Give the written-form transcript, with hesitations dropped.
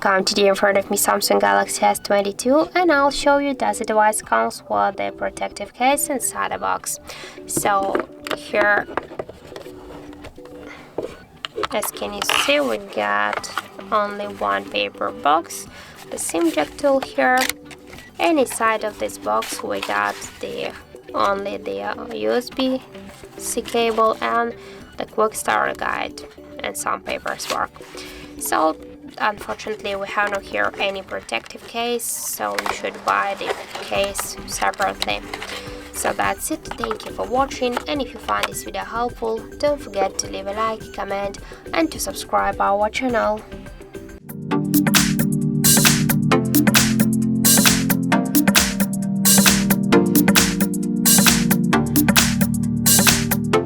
Welcome. Today in front of me Samsung Galaxy S22 and I'll show you that the device comes with the protective case inside the box. So here, as can you see, we got only one paper box, the SIM jack tool here, and inside of this box we got only the USB-C cable and the quick start guide and some paperwork. So unfortunately we have not here any protective case, so you should buy the case separately. So that's it. Thank you for watching, and if you find this video helpful, don't forget to leave a like, comment and to subscribe our channel.